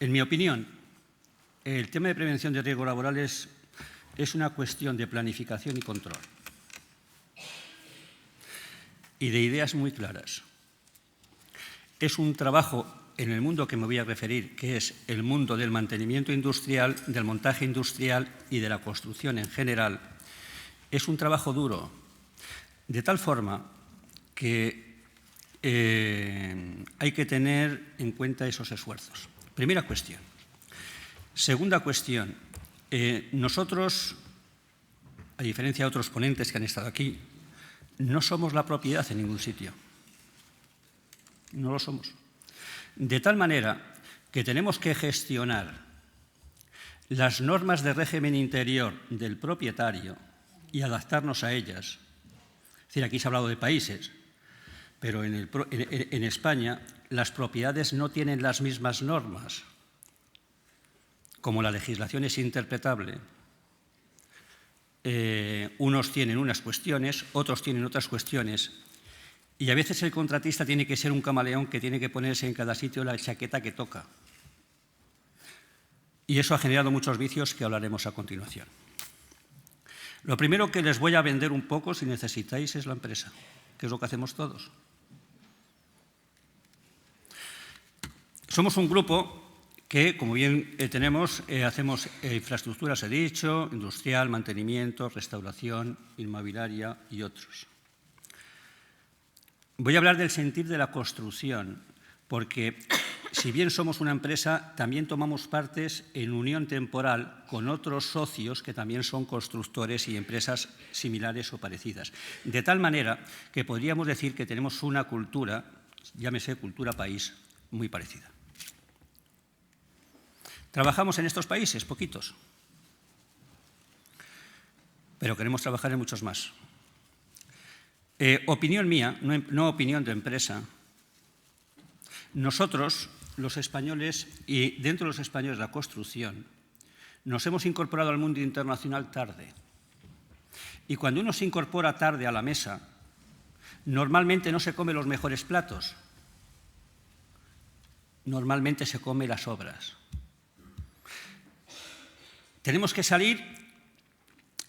En mi opinión, el tema de prevención de riesgos laborales es una cuestión de planificación y control y de ideas muy claras. Es un trabajo en el mundo que me voy a referir, que es el mundo del mantenimiento industrial, del montaje industrial y de la construcción en general. Es un trabajo duro, de tal forma que hay que tener en cuenta esos esfuerzos. Primera cuestión. Segunda cuestión. Nosotros, a diferencia de otros ponentes que han estado aquí, no somos la propiedad en ningún sitio. No lo somos. De tal manera que tenemos que gestionar las normas de régimen interior del propietario y adaptarnos a ellas. Es decir, aquí se ha hablado de países, pero en España las propiedades no tienen las mismas normas. Como la legislación es interpretable, unos tienen unas cuestiones, otros tienen otras cuestiones, y a veces el contratista tiene que ser un camaleón que tiene que ponerse en cada sitio la chaqueta que toca. Y eso ha generado muchos vicios que hablaremos a continuación. Lo primero que les voy a vender un poco, si necesitáis, es la empresa, que es lo que hacemos todos. Somos un grupo que, como bien tenemos, hacemos infraestructuras, he dicho, industrial, mantenimiento, restauración, inmobiliaria y otros. Voy a hablar del sentir de la construcción, porque si bien somos una empresa, también tomamos partes en unión temporal con otros socios que también son constructores y empresas similares o parecidas. De tal manera que podríamos decir que tenemos una cultura, llámese cultura país, muy parecida. ¿Trabajamos en estos países? Poquitos. Pero queremos trabajar en muchos más. Opinión mía, no opinión de empresa. Nosotros, los españoles, y dentro de los españoles la construcción, nos hemos incorporado al mundo internacional tarde. Y cuando uno se incorpora tarde a la mesa, normalmente no se come los mejores platos. Normalmente se come las obras. Tenemos que salir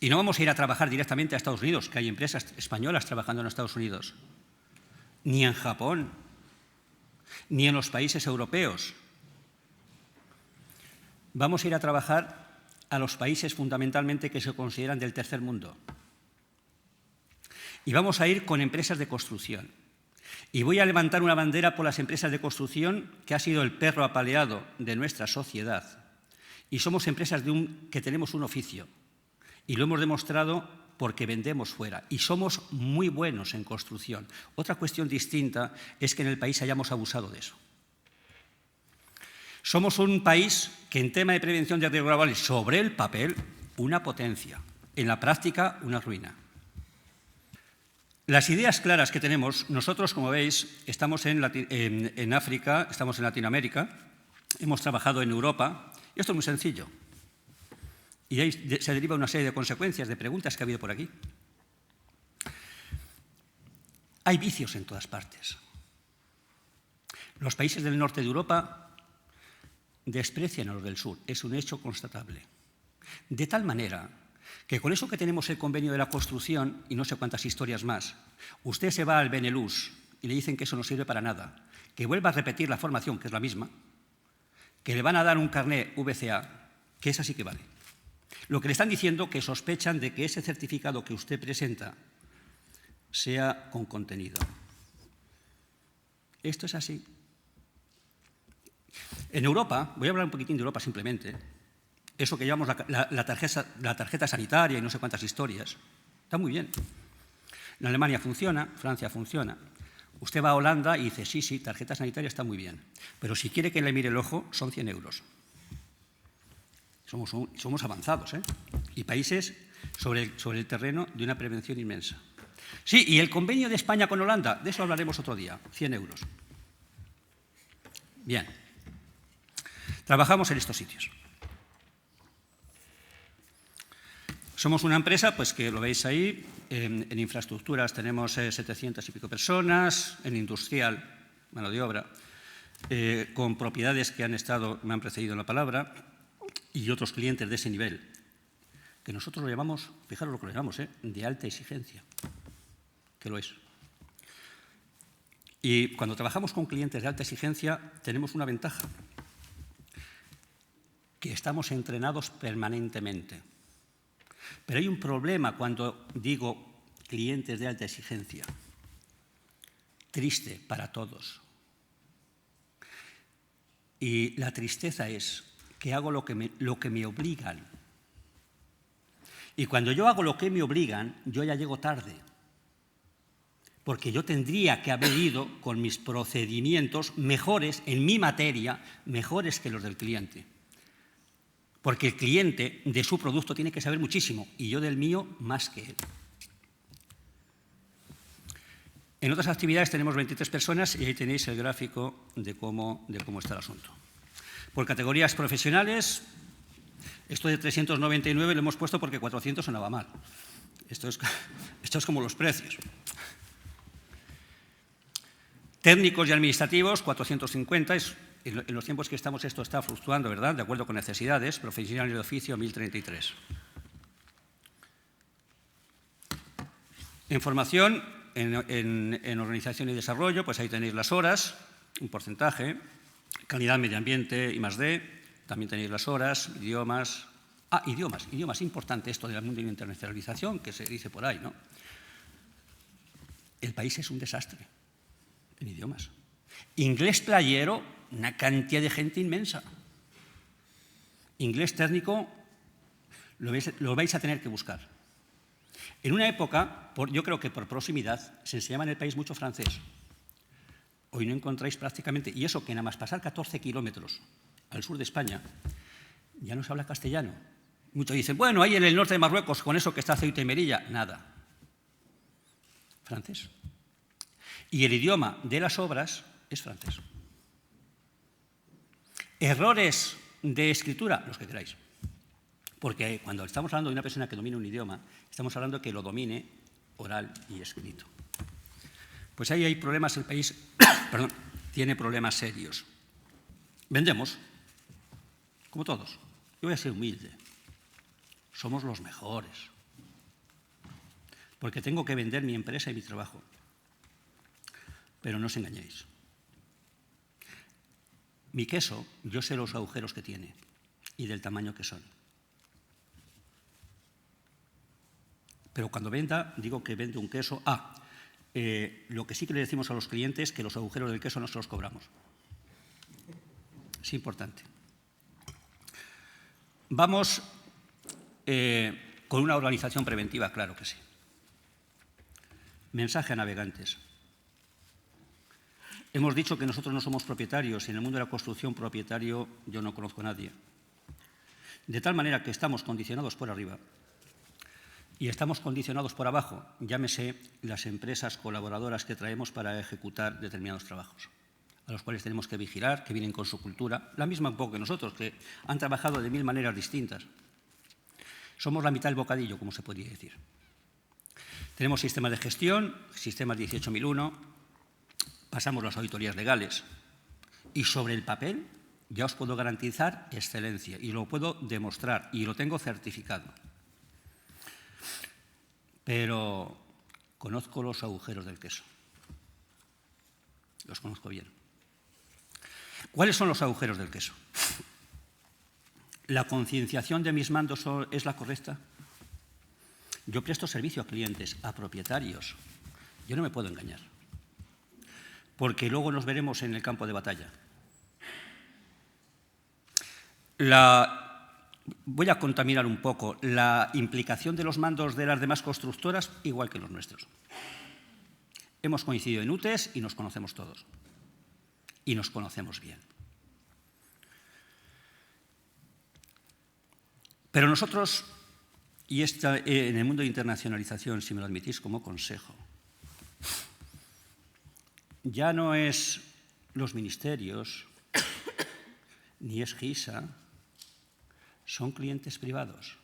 y no vamos a ir a trabajar directamente a Estados Unidos, que hay empresas españolas trabajando en Estados Unidos, ni en Japón, ni en los países europeos. Vamos a ir a trabajar a los países fundamentalmente que se consideran del tercer mundo. Y vamos a ir con empresas de construcción. Y voy a levantar una bandera por las empresas de construcción, que ha sido el perro apaleado de nuestra sociedad. Y somos empresas que tenemos un oficio. Y lo hemos demostrado porque vendemos fuera. Y somos muy buenos en construcción. Otra cuestión distinta es que en el país hayamos abusado de eso. Somos un país que en tema de prevención de riesgos laborales, sobre el papel, una potencia. En la práctica, una ruina. Las ideas claras que tenemos, nosotros, como veis, estamos en África, estamos en Latinoamérica, hemos trabajado en Europa. Y esto es muy sencillo. Y de ahí se deriva una serie de consecuencias, de preguntas que ha habido por aquí. Hay vicios en todas partes. Los países del norte de Europa desprecian a los del sur. Es un hecho constatable. De tal manera que con eso que tenemos el convenio de la construcción, y no sé cuántas historias más, usted se va al Benelux y le dicen que eso no sirve para nada, que vuelva a repetir la formación, que es la misma, que le van a dar un carné VCA, que esa sí que vale. Lo que le están diciendo que sospechan de que ese certificado que usted presenta sea con contenido. Esto es así. En Europa, voy a hablar un poquitín de Europa simplemente, eso que llamamos la tarjeta sanitaria y no sé cuántas historias, está muy bien. En Alemania funciona, Francia funciona. Usted va a Holanda y dice, sí, tarjeta sanitaria está muy bien, pero si quiere que le mire el ojo, son 100 euros. Somos avanzados, ¿eh? Y países sobre el terreno de una prevención inmensa. Sí, y el convenio de España con Holanda, de eso hablaremos otro día, 100 euros. Bien. Trabajamos en estos sitios. Somos una empresa, pues que lo veis ahí, en infraestructuras tenemos 700 y pico personas, en industrial, mano de obra, con propiedades que me han precedido en la palabra, y otros clientes de ese nivel, que nosotros lo llamamos, fijaros lo que lo llamamos, de alta exigencia, que lo es. Y cuando trabajamos con clientes de alta exigencia tenemos una ventaja, que estamos entrenados permanentemente. Pero hay un problema cuando digo clientes de alta exigencia, triste para todos. Y la tristeza es que hago lo que me obligan. Y cuando yo hago lo que me obligan, yo ya llego tarde. Porque yo tendría que haber ido con mis procedimientos mejores en mi materia, mejores que los del cliente. Porque el cliente de su producto tiene que saber muchísimo y yo del mío más que él. En otras actividades tenemos 23 personas y ahí tenéis el gráfico de cómo está el asunto. Por categorías profesionales, esto de 399 lo hemos puesto porque 400 sonaba mal. Esto es como los precios. Técnicos y administrativos, 450. En los tiempos que estamos esto está fluctuando, ¿verdad? De acuerdo con necesidades. Profesionales de oficio, 1033. En formación, en organización y desarrollo, pues ahí tenéis las horas, un porcentaje. Calidad, medio ambiente, I+D, también tenéis las horas, idiomas. Idiomas, importante esto del mundo de internacionalización, que se dice por ahí, ¿no? El país es un desastre en idiomas. Inglés playero, una cantidad de gente inmensa. Inglés técnico, lo vais a tener que buscar. En una época, yo creo que por proximidad, se enseñaba en el país mucho francés. Hoy no encontráis prácticamente, y eso que nada más pasar 14 kilómetros al sur de España, ya no se habla castellano. Muchos dicen, bueno, ahí en el norte de Marruecos, con eso que está Ceuta y Melilla, nada. Francés. Y el idioma de las obras es francés. Errores de escritura, los que queráis. Porque cuando estamos hablando de una persona que domina un idioma, estamos hablando de que lo domine oral y escrito. Pues ahí hay problemas, el país tiene problemas serios. Vendemos, como todos. Yo voy a ser humilde. Somos los mejores. Porque tengo que vender mi empresa y mi trabajo. Pero no os engañéis. Mi queso, yo sé los agujeros que tiene y del tamaño que son. Pero cuando venda, digo que vende un queso. Lo que sí que le decimos a los clientes es que los agujeros del queso no se los cobramos. Es importante. Vamos con una organización preventiva, claro que sí. Mensaje a navegantes. Hemos dicho que nosotros no somos propietarios y en el mundo de la construcción propietario yo no conozco a nadie. De tal manera que estamos condicionados por arriba y estamos condicionados por abajo, llámese las empresas colaboradoras que traemos para ejecutar determinados trabajos, a los cuales tenemos que vigilar, que vienen con su cultura, la misma un poco que nosotros, que han trabajado de 1000 maneras distintas. Somos la mitad del bocadillo, como se podría decir. Tenemos sistemas de gestión, sistemas 18001, pasamos las auditorías legales y sobre el papel ya os puedo garantizar excelencia y lo puedo demostrar y lo tengo certificado. Pero conozco los agujeros del queso. Los conozco bien. ¿Cuáles son los agujeros del queso? ¿La concienciación de mis mandos es la correcta? Yo presto servicio a clientes, a propietarios. Yo no me puedo engañar. Porque luego nos veremos en el campo de batalla. Voy a contaminar un poco la implicación de los mandos de las demás constructoras, igual que los nuestros. Hemos coincidido en UTES y nos conocemos todos. Y nos conocemos bien. Pero nosotros, y en el mundo de internacionalización, si me lo admitís como consejo, ya no es los ministerios, ni es GISA, son clientes privados.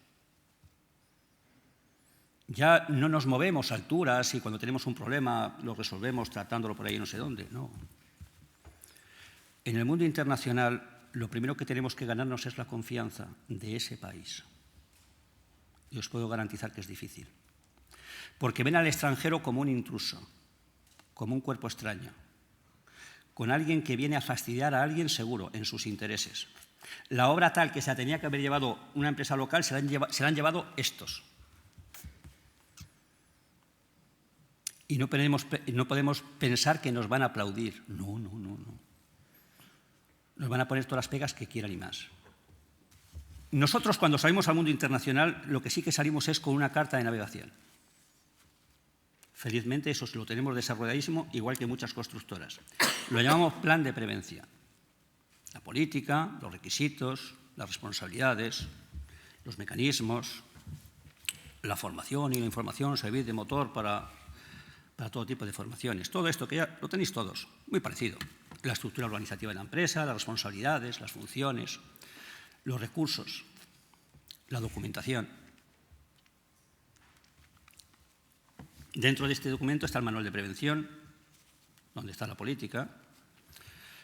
Ya no nos movemos a alturas y cuando tenemos un problema lo resolvemos tratándolo por ahí no sé dónde, no. en el mundo internacional lo primero que tenemos que ganarnos es la confianza de ese país. Y os puedo garantizar que es difícil. Porque ven al extranjero como un intruso, como un cuerpo extraño, con alguien que viene a fastidiar a alguien seguro en sus intereses. La obra tal que se la tenía que haber llevado una empresa local se la han llevado estos. Y no podemos pensar que nos van a aplaudir. No. Nos van a poner todas las pegas que quieran y más. Nosotros, cuando salimos al mundo internacional, lo que sí que salimos es con una carta de navegación. Felizmente eso lo tenemos desarrolladísimo, igual que muchas constructoras. Lo llamamos plan de prevención. La política, los requisitos, las responsabilidades, los mecanismos, la formación y la información, servir de motor para todo tipo de formaciones. Todo esto que ya lo tenéis todos, muy parecido. La estructura organizativa de la empresa, las responsabilidades, las funciones, los recursos, la documentación. Dentro de este documento está el manual de prevención, donde está la política,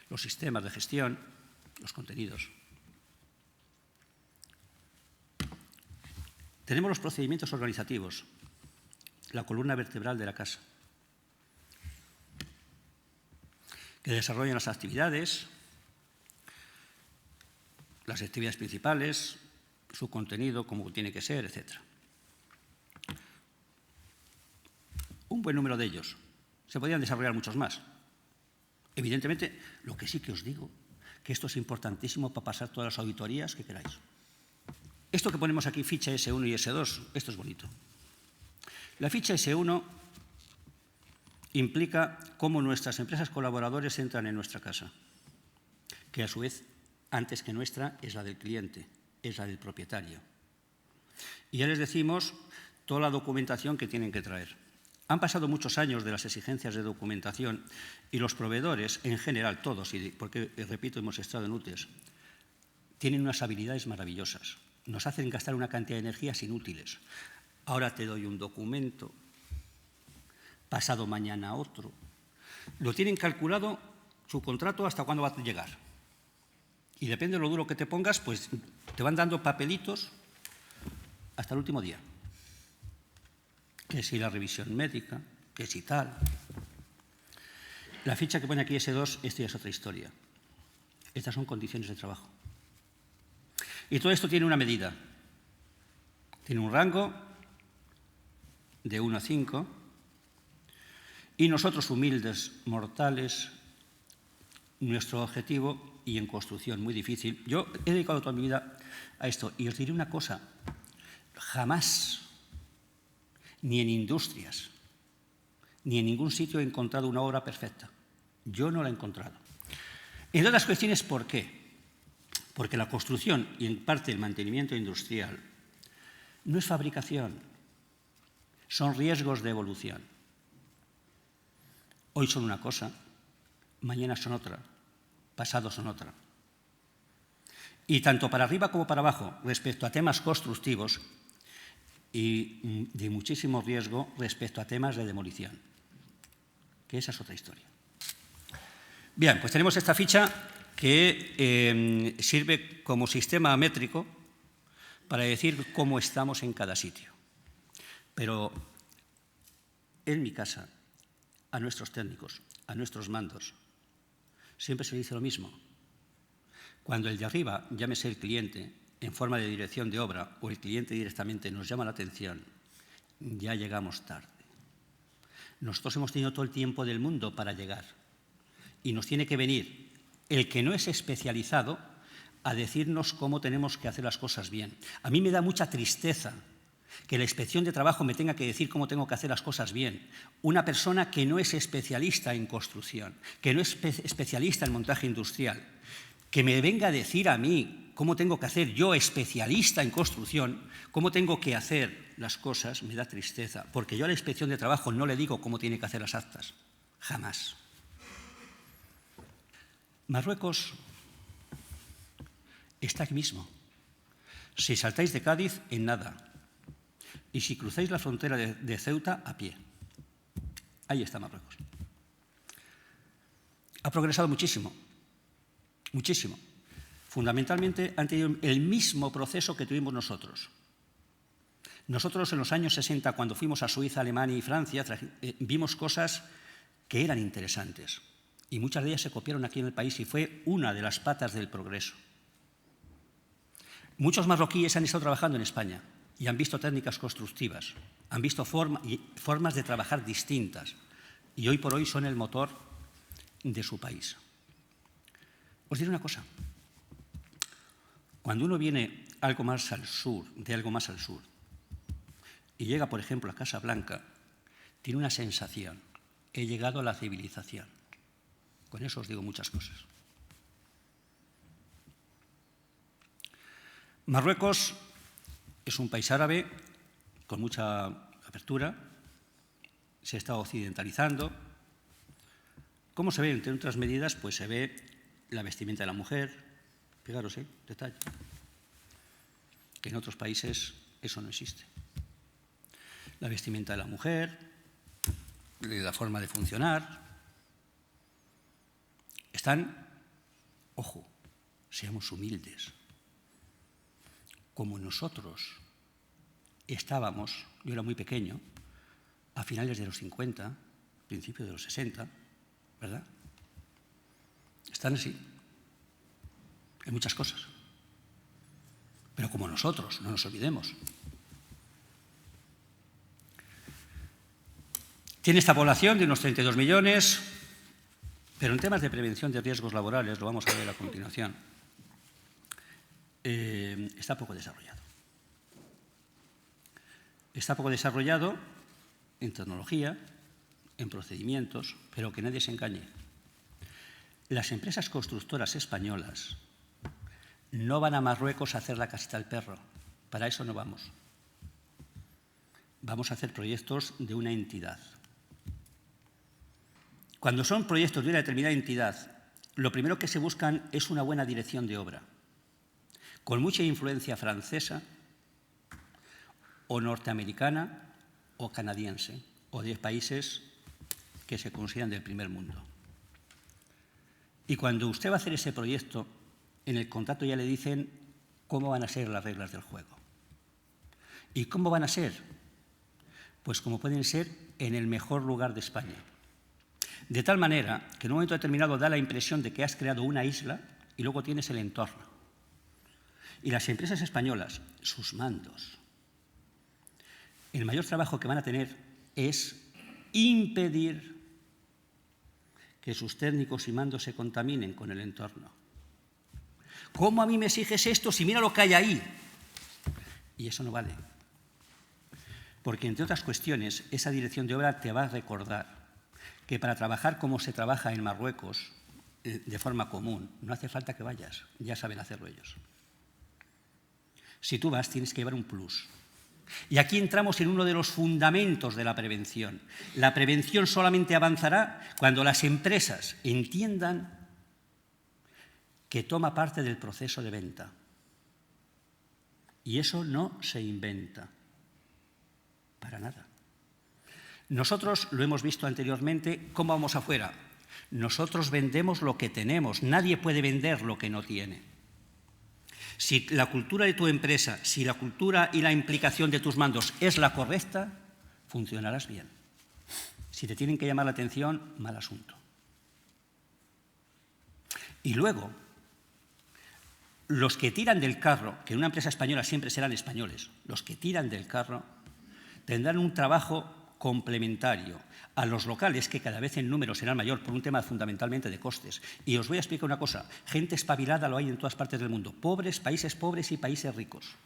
los sistemas de gestión, los contenidos. Tenemos los procedimientos organizativos, la columna vertebral de la casa, que desarrollan las actividades principales, su contenido, como tiene que ser, etc. Un buen número de ellos. Se podrían desarrollar muchos más. Evidentemente, lo que sí que os digo, que esto es importantísimo para pasar todas las auditorías que queráis. Esto que ponemos aquí, ficha S1 y S2, esto es bonito. La ficha S1 implica cómo nuestras empresas colaboradores entran en nuestra casa, que a su vez, antes que nuestra, es la del cliente, es la del propietario. Y ya les decimos toda la documentación que tienen que traer. Han pasado muchos años de las exigencias de documentación y los proveedores, en general, todos, porque, repito, hemos estado en UTES, tienen unas habilidades maravillosas. Nos hacen gastar una cantidad de energías inútiles. Ahora te doy un documento, pasado mañana otro. Lo tienen calculado su contrato hasta cuándo va a llegar. Y depende de lo duro que te pongas, pues te van dando papelitos hasta el último día. Que si la revisión médica, que si tal. La ficha que pone aquí S2, esto ya es otra historia. Estas son condiciones de trabajo. Y todo esto tiene una medida. Tiene un rango de 1 a 5. Y nosotros, humildes mortales, nuestro objetivo, y en construcción muy difícil, yo he dedicado toda mi vida a esto, y os diré una cosa, jamás, ni en industrias, ni en ningún sitio he encontrado una obra perfecta. Yo no la he encontrado. Entre otras cuestiones, ¿por qué? Porque la construcción y en parte el mantenimiento industrial no es fabricación, son riesgos de evolución. Hoy son una cosa, mañana son otra, pasado son otra. Y tanto para arriba como para abajo, respecto a temas constructivos y de muchísimo riesgo respecto a temas de demolición, que esa es otra historia. Bien, pues tenemos esta ficha que sirve como sistema métrico para decir cómo estamos en cada sitio. Pero en mi casa, a nuestros técnicos, a nuestros mandos, siempre se dice lo mismo. Cuando el de arriba, llámese el cliente, en forma de dirección de obra, o el cliente directamente nos llama la atención, ya llegamos tarde. Nosotros hemos tenido todo el tiempo del mundo para llegar. Y nos tiene que venir el que no es especializado a decirnos cómo tenemos que hacer las cosas bien. A mí me da mucha tristeza que la inspección de trabajo me tenga que decir cómo tengo que hacer las cosas bien. Una persona que no es especialista en construcción, que no es especialista en montaje industrial, que me venga a decir a mí cómo tengo que hacer yo, especialista en construcción, cómo tengo que hacer las cosas, me da tristeza. Porque yo a la inspección de trabajo no le digo cómo tiene que hacer las actas. Jamás. Marruecos está aquí mismo. Si saltáis de Cádiz, en nada. Y si cruzáis la frontera de Ceuta, a pie. Ahí está Marruecos. Ha progresado muchísimo. muchísimo. Fundamentalmente han tenido el mismo proceso que tuvimos nosotros. Nosotros en los años 60, cuando fuimos a Suiza, Alemania y Francia, vimos cosas que eran interesantes y muchas de ellas se copiaron aquí en el país y fue una de las patas del progreso. Muchos marroquíes han estado trabajando en España y han visto técnicas constructivas, han visto formas de trabajar distintas y hoy por hoy son el motor de su país. Os diré una cosa. Cuando uno viene algo más al sur, y llega, por ejemplo, a Casablanca, tiene una sensación: he llegado a la civilización. Con eso os digo muchas cosas. Marruecos es un país árabe con mucha apertura, se está occidentalizando. ¿Cómo se ve? Entre otras medidas, pues se ve la vestimenta de la mujer. Fijaros, detalle. Que en otros países eso no existe. La vestimenta de la mujer, la forma de funcionar. Están, ojo, seamos humildes. Como nosotros estábamos, yo era muy pequeño, a finales de los 50, principios de los 60, ¿verdad? Están así, en muchas cosas. Pero como nosotros, no nos olvidemos. Tiene esta población de unos 32 millones, pero en temas de prevención de riesgos laborales, lo vamos a ver a continuación, está poco desarrollado. Está poco desarrollado en tecnología, en procedimientos, pero que nadie se engañe. Las empresas constructoras españolas no van a Marruecos a hacer la casita al perro. Para eso no vamos. Vamos a hacer proyectos de una entidad. Cuando son proyectos de una determinada entidad, lo primero que se buscan es una buena dirección de obra, con mucha influencia francesa o norteamericana o canadiense, o de países que se consideran del primer mundo. Y cuando usted va a hacer ese proyecto, en el contrato ya le dicen cómo van a ser las reglas del juego. ¿Y cómo van a ser? Pues como pueden ser en el mejor lugar de España. De tal manera que en un momento determinado da la impresión de que has creado una isla y luego tienes el entorno. Y las empresas españolas, sus mandos, el mayor trabajo que van a tener es impedir que sus técnicos y mandos se contaminen con el entorno. ¿Cómo a mí me exiges esto si mira lo que hay ahí? Y eso no vale. Porque, entre otras cuestiones, esa dirección de obra te va a recordar que para trabajar como se trabaja en Marruecos, de forma común, no hace falta que vayas, ya saben hacerlo ellos. Si tú vas, tienes que llevar un plus. Y aquí entramos en uno de los fundamentos de la prevención. La prevención solamente avanzará cuando las empresas entiendan que toma parte del proceso de venta. Y eso no se inventa, para nada. Nosotros lo hemos visto anteriormente, ¿cómo vamos afuera? Nosotros vendemos lo que tenemos, nadie puede vender lo que no tiene. Si la cultura de tu empresa, si la cultura y la implicación de tus mandos es la correcta, funcionarás bien. Si te tienen que llamar la atención, mal asunto. Y luego, los que tiran del carro, que en una empresa española siempre serán españoles, los que tiran del carro tendrán un trabajo complementario a los locales, que cada vez en número serán mayor por un tema fundamentalmente de costes. Y os voy a explicar una cosa, gente espabilada lo hay en todas partes del mundo, pobres y países ricos.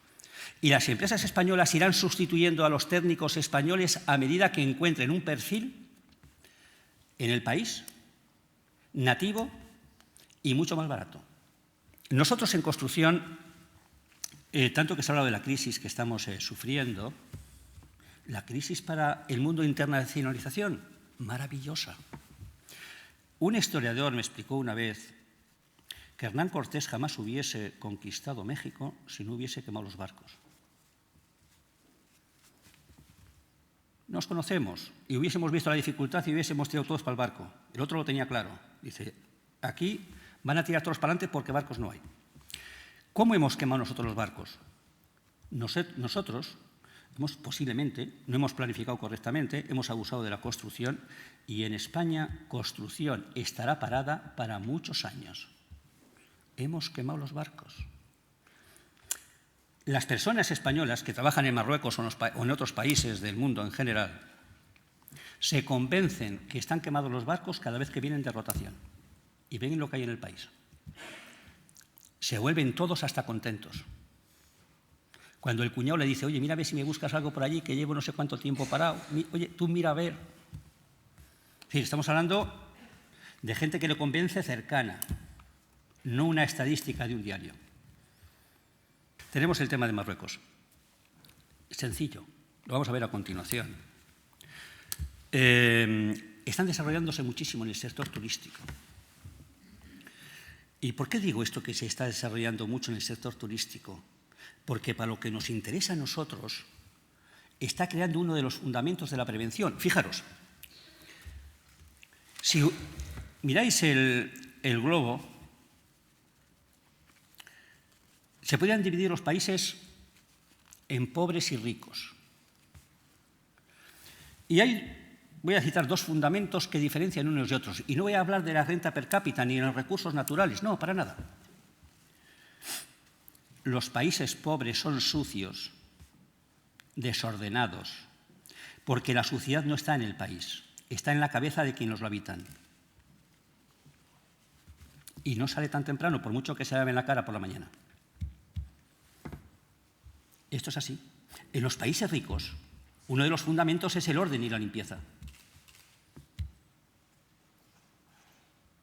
Y las empresas españolas irán sustituyendo a los técnicos españoles a medida que encuentren un perfil en el país nativo y mucho más barato. Nosotros en construcción, tanto que se ha hablado de la crisis que estamos sufriendo, la crisis para el mundo de internacionalización, maravillosa. Un historiador me explicó una vez que Hernán Cortés jamás hubiese conquistado México si no hubiese quemado los barcos. Nos conocemos y hubiésemos visto la dificultad y hubiésemos tirado todos para el barco. El otro lo tenía claro. Dice, aquí Van a tirar todos para adelante porque barcos no hay. ¿Cómo hemos quemado nosotros los barcos? Nosotros posiblemente no hemos planificado correctamente, hemos abusado de la construcción y en España construcción estará parada para muchos años. Hemos quemado los barcos. Las personas españolas que trabajan en Marruecos o en otros países del mundo en general se convencen que están quemados los barcos cada vez que vienen de rotación y ven lo que hay en el país. Se vuelven todos hasta contentos. Cuando el cuñado le dice, oye, mira a ver si me buscas algo por allí, que llevo no sé cuánto tiempo parado. Oye, tú mira a ver. Sí, estamos hablando de gente que le convence cercana, no una estadística de un diario. Tenemos el tema de Marruecos. Sencillo, lo vamos a ver a continuación. Están desarrollándose muchísimo en el sector turístico. ¿Y por qué digo esto que se está desarrollando mucho en el sector turístico? Porque para lo que nos interesa a nosotros, está creando uno de los fundamentos de la prevención. Fijaros, si miráis el globo, se podrían dividir los países en pobres y ricos. Y voy a citar dos fundamentos que diferencian unos de otros. Y no voy a hablar de la renta per cápita ni de los recursos naturales, no, para nada. Los países pobres son sucios, desordenados, porque la suciedad no está en el país, está en la cabeza de quienes lo habitan. Y no sale tan temprano, por mucho que se lave la cara por la mañana. Esto es así. En los países ricos, uno de los fundamentos es el orden y la limpieza.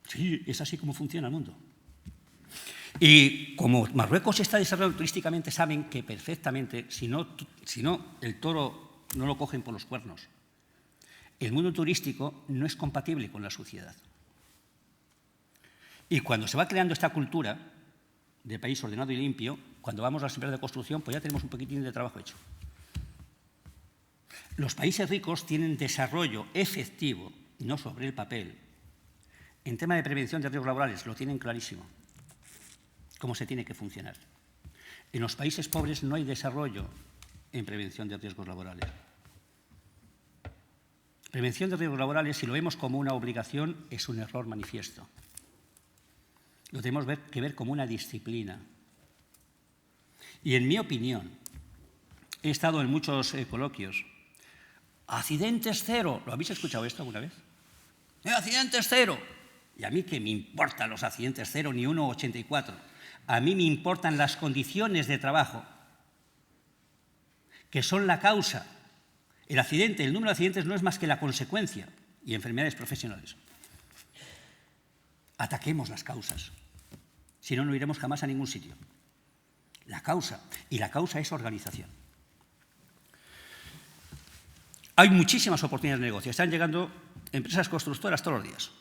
Sí, es así como funciona el mundo. Y como Marruecos está desarrollando turísticamente, saben que perfectamente, si no el toro no lo cogen por los cuernos. El mundo turístico no es compatible con la suciedad. Y cuando se va creando esta cultura de país ordenado y limpio, cuando vamos a las empresas de construcción, pues ya tenemos un poquitín de trabajo hecho. Los países ricos tienen desarrollo efectivo, no sobre el papel. En tema de prevención de riesgos laborales, lo tienen clarísimo, cómo se tiene que funcionar. En los países pobres no hay desarrollo en prevención de riesgos laborales. Prevención de riesgos laborales, si lo vemos como una obligación, es un error manifiesto. Lo tenemos que ver como una disciplina. Y en mi opinión, he estado en muchos coloquios. Accidentes cero. ¿Lo habéis escuchado esto alguna vez? Accidentes cero. Y a mí qué me importan los accidentes cero ni 1,84. A mí me importan las condiciones de trabajo, que son la causa. El accidente, el número de accidentes no es más que la consecuencia, y enfermedades profesionales. Ataquemos las causas, si no, no iremos jamás a ningún sitio. La causa, y la causa es organización. Hay muchísimas oportunidades de negocio. Están llegando empresas constructoras todos los días.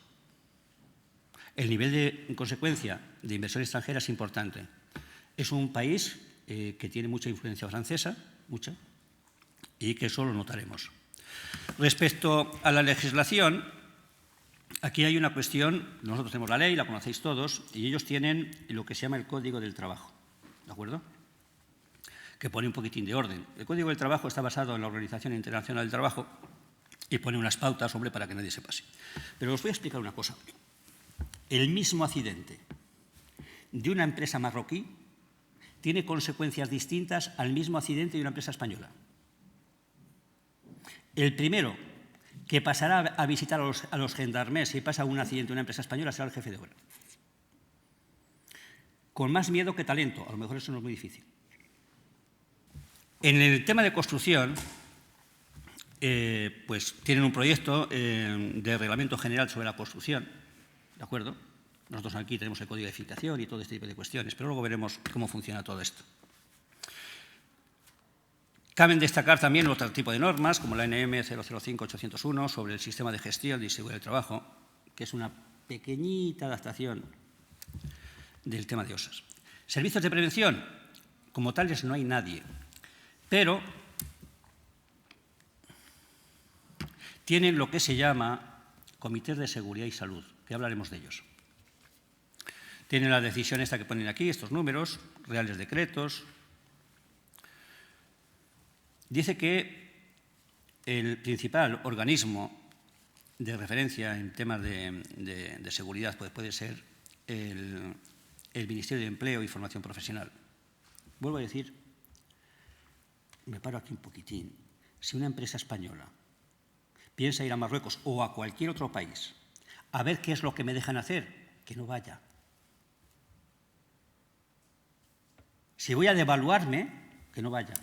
El nivel de, en consecuencia, de inversión extranjera es importante. Es un país que tiene mucha influencia francesa, mucha, y que eso lo notaremos. Respecto a la legislación, aquí hay una cuestión. Nosotros tenemos la ley, la conocéis todos, y ellos tienen lo que se llama el Código del Trabajo, ¿de acuerdo? Que pone un poquitín de orden. El Código del Trabajo está basado en la Organización Internacional del Trabajo y pone unas pautas, hombre, para que nadie se pase. Pero os voy a explicar una cosa. El mismo accidente de una empresa marroquí tiene consecuencias distintas al mismo accidente de una empresa española. El primero que pasará a visitar a los gendarmes si pasa un accidente de una empresa española será el jefe de obra. Con más miedo que talento, a lo mejor eso no es muy difícil. En el tema de construcción, pues tienen un proyecto de reglamento general sobre la construcción, ¿de acuerdo? Nosotros aquí tenemos el código de edificación y todo este tipo de cuestiones, pero luego veremos cómo funciona todo esto. Caben destacar también otro tipo de normas, como la NM 005-801 sobre el sistema de gestión y seguridad del trabajo, que es una pequeñita adaptación del tema de OSAS. Servicios de prevención, como tales no hay nadie, pero tienen lo que se llama comités de seguridad y salud, que hablaremos de ellos. Tienen la decisión esta que ponen aquí, estos números, reales decretos. Dice que el principal organismo de referencia en temas de seguridad puede ser el Ministerio de Empleo y Formación Profesional. Vuelvo a decir, me paro aquí un poquitín, si una empresa española piensa ir a Marruecos o a cualquier otro país a ver qué es lo que me dejan hacer, que no vaya. Si voy a devaluarme, que no vaya,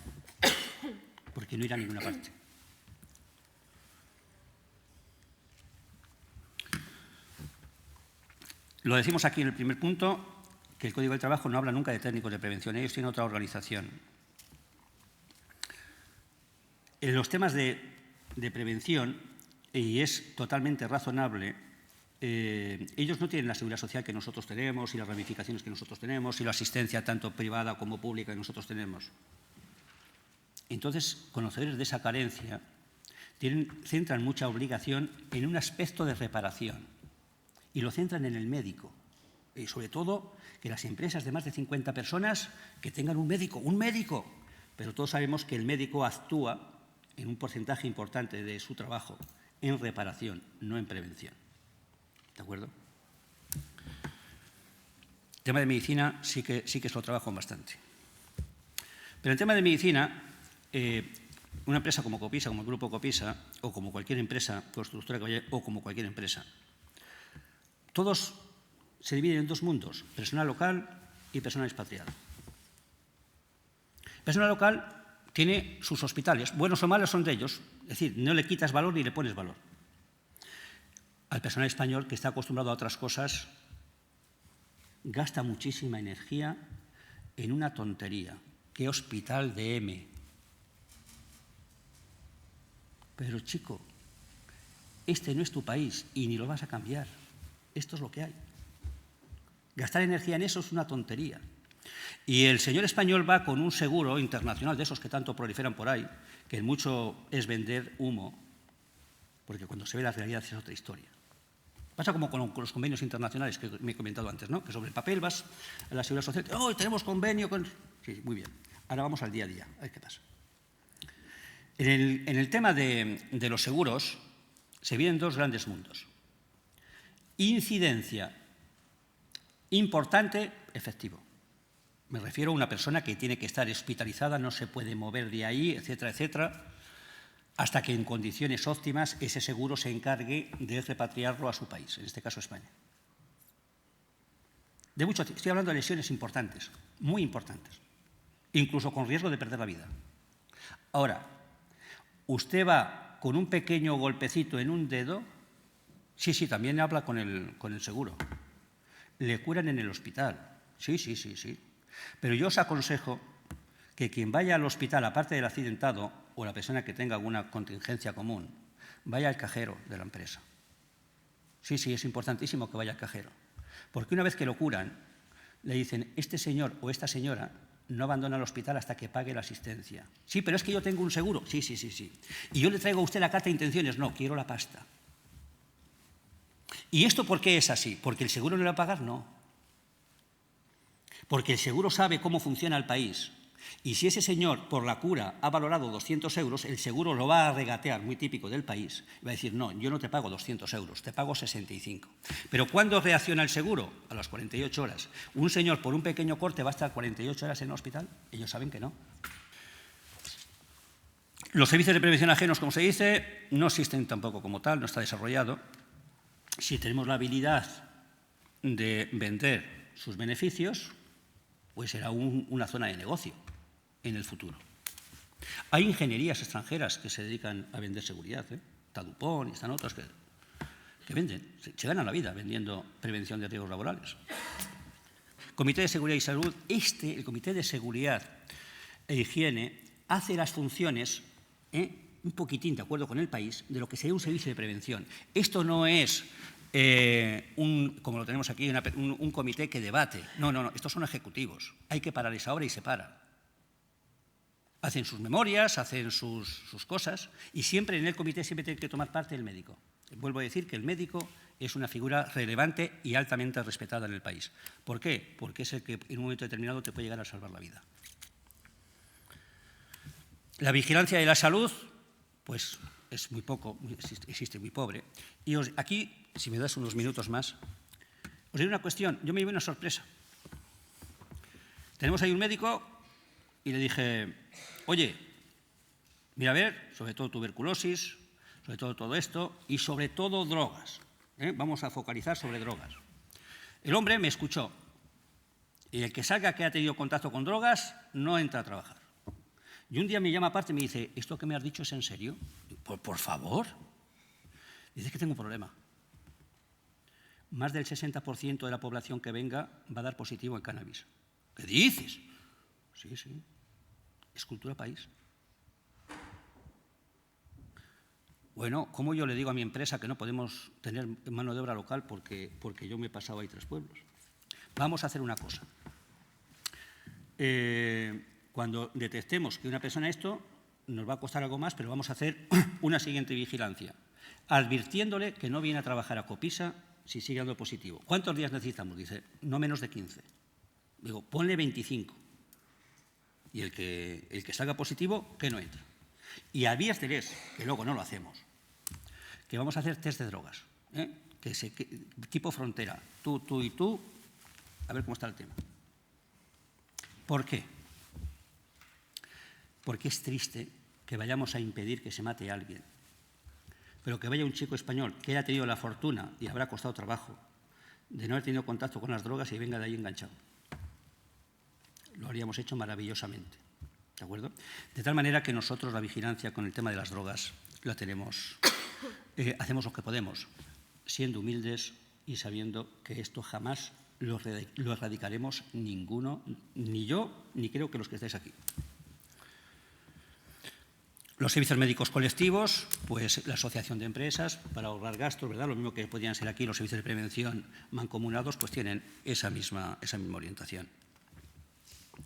porque no irá a ninguna parte. Lo decimos aquí en el primer punto, que el Código del Trabajo no habla nunca de técnicos de prevención, ellos tienen otra organización. En los temas de prevención, y es totalmente razonable, ellos no tienen la seguridad social que nosotros tenemos y las ramificaciones que nosotros tenemos y la asistencia tanto privada como pública que nosotros tenemos. Entonces, conocedores de esa carencia, centran mucha obligación en un aspecto de reparación y lo centran en el médico. Y sobre todo, que las empresas de más de 50 personas que tengan un médico. Pero todos sabemos que el médico actúa en un porcentaje importante de su trabajo en reparación, no en prevención. ¿De acuerdo? El tema de medicina sí que se lo trabajo bastante. Pero el tema de medicina, una empresa como Copisa, como el Grupo Copisa, o como cualquier empresa constructora que vaya, o como cualquier empresa, todos se dividen en dos mundos, personal local y personal expatriado. Personal local tiene sus hospitales, buenos o malos son de ellos, es decir, no le quitas valor ni le pones valor. Al personal español, que está acostumbrado a otras cosas, gasta muchísima energía en una tontería. ¿Qué hospital de M? Pero, chico, este no es tu país y ni lo vas a cambiar. Esto es lo que hay. Gastar energía en eso es una tontería. Y el señor español va con un seguro internacional de esos que tanto proliferan por ahí, que en mucho es vender humo, porque cuando se ve la realidad es otra historia. Pasa como con los convenios internacionales que me he comentado antes, ¿no? Que sobre el papel vas a la Seguridad Social, ¡oh, tenemos convenio con...! Sí, muy bien. Ahora vamos al día a día, a ver qué pasa. En el tema de los seguros se vienen dos grandes mundos. Incidencia importante, efectivo. Me refiero a una persona que tiene que estar hospitalizada, no se puede mover de ahí, etcétera, etcétera, hasta que en condiciones óptimas ese seguro se encargue de repatriarlo a su país, en este caso España. Estoy hablando de lesiones importantes, muy importantes, incluso con riesgo de perder la vida. Ahora, usted va con un pequeño golpecito en un dedo, sí, también habla con el seguro. Le curan en el hospital, sí. Pero yo os aconsejo que quien vaya al hospital, aparte del accidentado o la persona que tenga alguna contingencia común, vaya al cajero de la empresa. Sí, es importantísimo que vaya al cajero. Porque una vez que lo curan, le dicen, este señor o esta señora no abandona el hospital hasta que pague la asistencia. Sí, pero es que yo tengo un seguro. Sí. Y yo le traigo a usted la carta de intenciones. No, quiero la pasta. ¿Y esto por qué es así? ¿Porque el seguro no le va a pagar? No. Porque el seguro sabe cómo funciona el país. Y si ese señor, por la cura, ha valorado 200 euros, el seguro lo va a regatear, muy típico del país, y va a decir, no, yo no te pago 200 euros, te pago 65. Pero ¿cuándo reacciona el seguro? A las 48 horas. ¿Un señor por un pequeño corte va a estar 48 horas en el hospital? Ellos saben que no. Los servicios de prevención ajenos, como se dice, no existen tampoco como tal, no está desarrollado. Si tenemos la habilidad de vender sus beneficios, pues será una zona de negocio en el futuro. Hay ingenierías extranjeras que se dedican a vender seguridad, Está Dupont y están otras que venden, se ganan la vida vendiendo prevención de riesgos laborales. Comité de Seguridad y Salud, el Comité de Seguridad e Higiene, hace las funciones, un poquitín de acuerdo con el país, de lo que sería un servicio de prevención. Esto no es como lo tenemos aquí, un comité que debate. No, estos son ejecutivos. Hay que parar esa obra y se para. Hacen sus memorias, hacen sus cosas y siempre en el comité tiene que tomar parte el médico. Vuelvo a decir que el médico es una figura relevante y altamente respetada en el país. ¿Por qué? Porque es el que en un momento determinado te puede llegar a salvar la vida. La vigilancia de la salud, pues es muy poco, existe muy pobre. Y aquí, si me das unos minutos más, os diré una cuestión. Yo me llevé una sorpresa. Tenemos ahí un médico y le dije, oye, mira a ver, sobre todo tuberculosis, sobre todo esto y sobre todo drogas. Vamos a focalizar sobre drogas. El hombre me escuchó y el que salga que ha tenido contacto con drogas no entra a trabajar. Y un día me llama aparte y me dice, ¿esto que me has dicho es en serio? Por favor. Dice que tengo un problema. Más del 60% de la población que venga va a dar positivo en cannabis. ¿Qué dices? Sí, sí. Es cultura país. Bueno, ¿cómo yo le digo a mi empresa que no podemos tener mano de obra local porque yo me he pasado ahí 3 pueblos? Vamos a hacer una cosa. Cuando detectemos que una persona esto, nos va a costar algo más, pero vamos a hacer una siguiente vigilancia, advirtiéndole que no viene a trabajar a Copisa si sigue dando positivo. ¿Cuántos días necesitamos? Dice, no menos de 15. Digo, ponle 25. Y el que salga positivo, que no entre. Y adviérteles, que luego no lo hacemos, que vamos a hacer test de drogas, tipo frontera, tú y tú, a ver cómo está el tema. ¿Por qué? Porque es triste que vayamos a impedir que se mate a alguien, pero que vaya un chico español que haya tenido la fortuna, y habrá costado trabajo, de no haber tenido contacto con las drogas y venga de ahí enganchado. Lo habríamos hecho maravillosamente, ¿de acuerdo? De tal manera que nosotros la vigilancia con el tema de las drogas la tenemos, hacemos lo que podemos, siendo humildes y sabiendo que esto jamás lo erradicaremos ninguno, ni yo, ni creo que los que estáis aquí. Los servicios médicos colectivos, pues la asociación de empresas para ahorrar gastos, ¿verdad? Lo mismo que podrían ser aquí los servicios de prevención mancomunados, pues tienen esa misma orientación.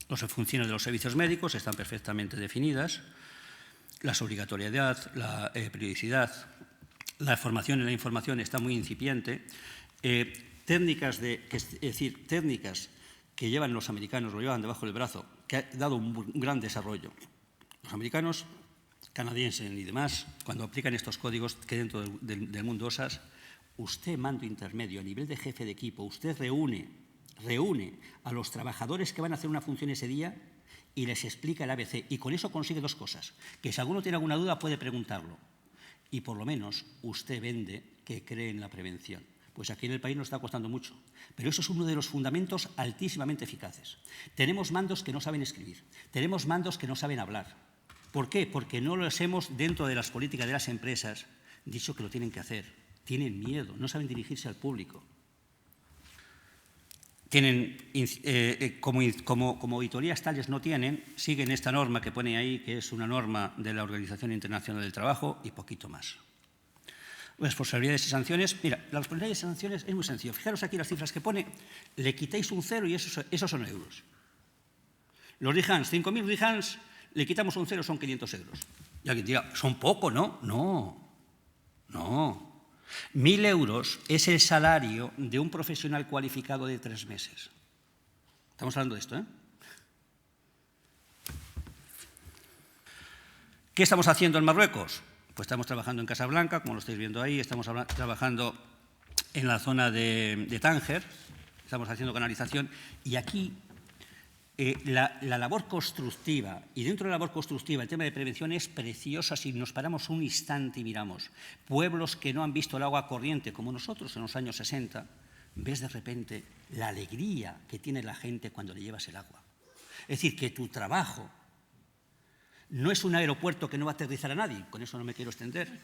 Las funciones de los servicios médicos están perfectamente definidas, la obligatoriedad, la periodicidad, la formación y la información está muy incipiente, técnicas que llevan los americanos, lo llevan debajo del brazo, que ha dado un gran desarrollo. Los americanos, canadienses y demás, cuando aplican estos códigos que dentro del mundo OSAS, usted, mando intermedio, a nivel de jefe de equipo, usted reúne a los trabajadores que van a hacer una función ese día y les explica el ABC. Y con eso consigue 2 cosas. Que si alguno tiene alguna duda puede preguntarlo. Y por lo menos usted vende que cree en la prevención. Pues aquí en el país nos está costando mucho. Pero eso es uno de los fundamentos altísimamente eficaces. Tenemos mandos que no saben escribir. Tenemos mandos que no saben hablar. ¿Por qué? Porque no los hemos, dentro de las políticas de las empresas, dicho que lo tienen que hacer. Tienen miedo, no saben dirigirse al público. Tienen, como auditorías tales no tienen, siguen esta norma que pone ahí, que es una norma de la Organización Internacional del Trabajo, y poquito más. Responsabilidades y sanciones. Mira, las responsabilidades y sanciones es muy sencillo. Fijaros aquí las cifras que pone, le quitáis un 0 y esos son euros. Los RIHANS, 5.000 RIHANS, le quitamos un 0, son 500 euros. Y alguien dirá, son poco, ¿no? No. 1.000 euros es el salario de un profesional cualificado de 3 meses. Estamos hablando de esto, ¿eh? ¿Qué estamos haciendo en Marruecos? Pues estamos trabajando en Casablanca, como lo estáis viendo ahí, estamos trabajando en la zona de Tánger, estamos haciendo canalización, y aquí la labor constructiva, y dentro de la labor constructiva el tema de prevención es preciosa si nos paramos un instante y miramos. Pueblos que no han visto el agua corriente, como nosotros en los años 60, ves de repente la alegría que tiene la gente cuando le llevas el agua. Es decir, que tu trabajo no es un aeropuerto que no va a aterrizar a nadie, con eso no me quiero extender.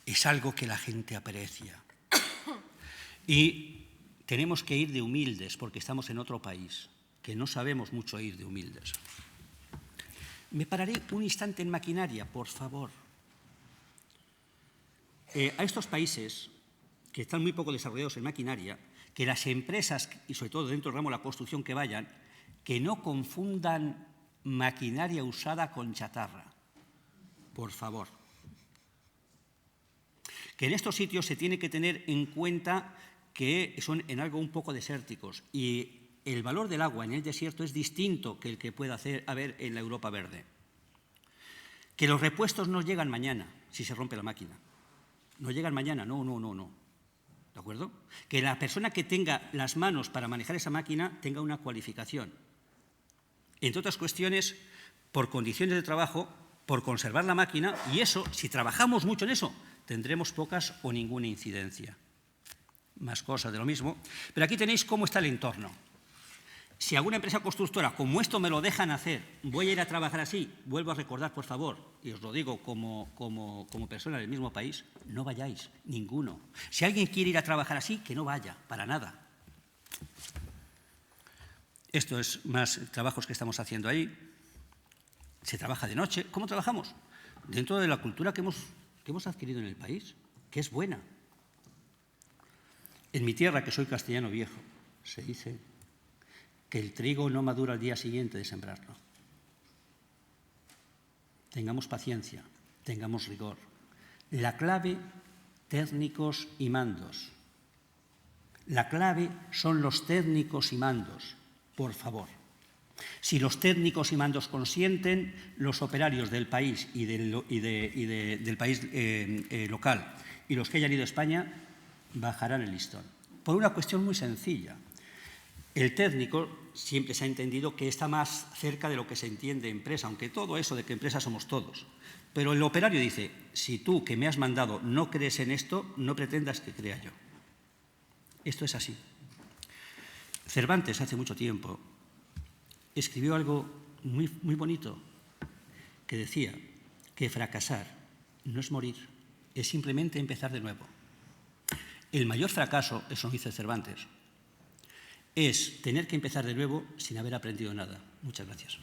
Es algo que la gente aprecia. Y tenemos que ir de humildes porque estamos en otro país, que no sabemos mucho ir de humildes. Me pararé un instante en maquinaria, por favor. A estos países que están muy poco desarrollados en maquinaria, que las empresas, y sobre todo dentro del ramo de la construcción que vayan, que no confundan maquinaria usada con chatarra. Por favor. que en estos sitios se tiene que tener en cuenta que son en algo un poco desérticos y el valor del agua en el desierto es distinto que el que pueda haber en la Europa verde. Que los repuestos no llegan mañana si se rompe la máquina. No llegan mañana, no. ¿De acuerdo? Que la persona que tenga las manos para manejar esa máquina tenga una cualificación. Entre otras cuestiones, por condiciones de trabajo, por conservar la máquina, y eso, si trabajamos mucho en eso, tendremos pocas o ninguna incidencia. Más cosas de lo mismo. Pero aquí tenéis cómo está el entorno. Si alguna empresa constructora, como esto me lo dejan hacer, voy a ir a trabajar así, vuelvo a recordar, por favor, y os lo digo como persona del mismo país, no vayáis, ninguno. Si alguien quiere ir a trabajar así, que no vaya, para nada. Esto es más trabajos que estamos haciendo ahí. Se trabaja de noche. ¿Cómo trabajamos? Dentro de la cultura que hemos adquirido en el país, que es buena. En mi tierra, que soy castellano viejo, se dice que el trigo no madura al día siguiente de sembrarlo. Tengamos paciencia, tengamos rigor. La clave, técnicos y mandos. La clave son los técnicos y mandos, por favor. Si los técnicos y mandos consienten, los operarios del país y del país local y los que hayan ido a España bajarán el listón. Por una cuestión muy sencilla. El técnico siempre se ha entendido que está más cerca de lo que se entiende empresa, aunque todo eso de que empresa somos todos. Pero el operario dice, si tú que me has mandado no crees en esto, no pretendas que crea yo. Esto es así. Cervantes, hace mucho tiempo, escribió algo muy bonito, que decía que fracasar no es morir, es simplemente empezar de nuevo. El mayor fracaso, eso dice Cervantes, es tener que empezar de nuevo sin haber aprendido nada. Muchas gracias.